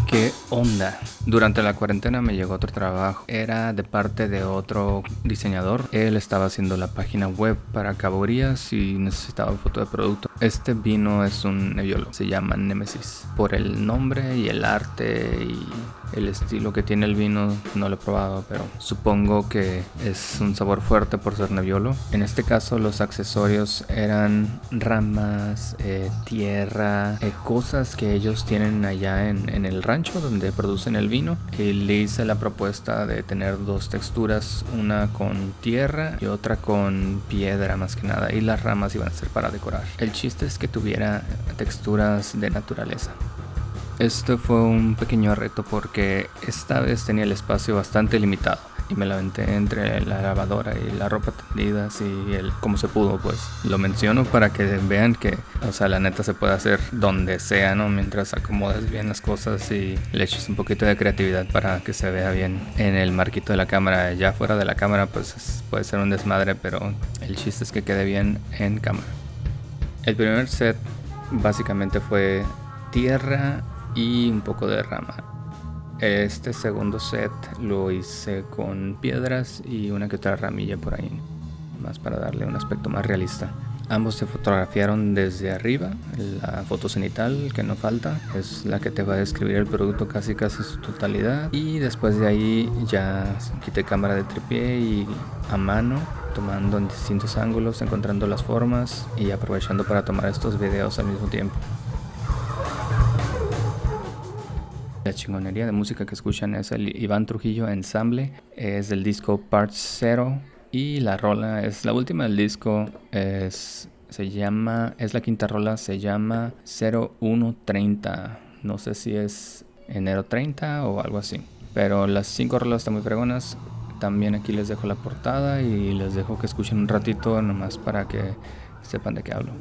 ¿Qué onda? Durante la cuarentena me llegó otro trabajo. Era de parte de otro diseñador. Él estaba haciendo la página web para Caborías y necesitaba foto de producto. Este vino es un Nebbiolo, se llama Nemesis. Por el nombre y el arte y el estilo que tiene el vino, no lo he probado, pero supongo que es un sabor fuerte por ser Nebbiolo. En este caso los accesorios eran ramas, tierra, cosas que ellos tienen allá en el rancho donde producen el vino. Y le hice la propuesta de tener dos texturas, una con tierra y otra con piedra más que nada, y las ramas iban a ser para decorar. El chiste es que tuviera texturas de naturaleza. Esto fue un pequeño reto porque esta vez tenía el espacio bastante limitado y me la aventé entre la lavadora y la ropa tendida, así como se pudo, pues. Lo menciono para que vean que, o sea, la neta se puede hacer donde sea, ¿no? Mientras acomodes bien las cosas y le eches un poquito de creatividad para que se vea bien en el marquito de la cámara. Ya fuera de la cámara, pues puede ser un desmadre, pero el chiste es que quede bien en cámara. El primer set básicamente fue tierra y un poco de rama. Este segundo set lo hice con piedras y una que otra ramilla por ahí, más para darle un aspecto más realista. Ambos se fotografiaron desde arriba. La foto cenital, que no falta, es la que te va a describir el producto casi su totalidad. Y después de ahí ya quité cámara de trípode y a mano, tomando en distintos ángulos, encontrando las formas y aprovechando para tomar estos videos al mismo tiempo. La chingonería de música que escuchan es el Iván Trujillo Ensamble, es del disco Part 0 y la rola es la última del disco, es la quinta rola, se llama 0130, no sé si es enero 30 o algo así, pero las 5 rolas están muy fregonas. También aquí les dejo la portada y les dejo que escuchen un ratito nomás para que sepan de qué hablo.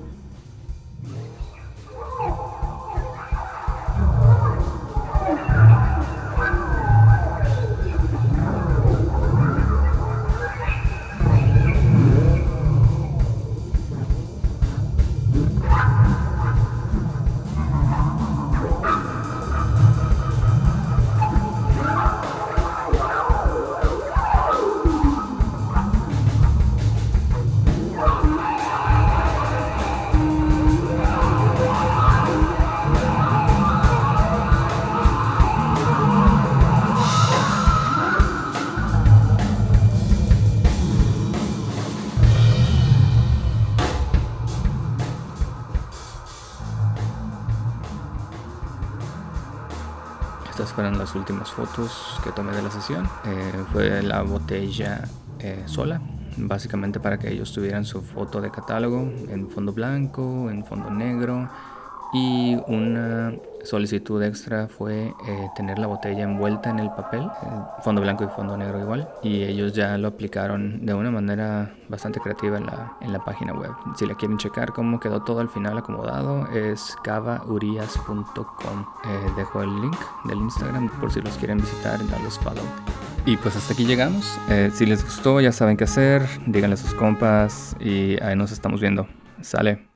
Estas fueron las últimas fotos que tomé de la sesión. Fue la botella sola, básicamente para que ellos tuvieran su foto de catálogo en fondo blanco, en fondo negro. Y una solicitud extra fue tener la botella envuelta en el papel, fondo blanco y fondo negro igual, y ellos ya lo aplicaron de una manera bastante creativa en la página web. Si la quieren checar cómo quedó todo al final acomodado, es cavaurias.com. Dejo el link del Instagram por si los quieren visitar y darles follow. Y pues hasta aquí llegamos. Si les gustó, ya saben qué hacer, díganle a sus compas y ahí nos estamos viendo. Sale.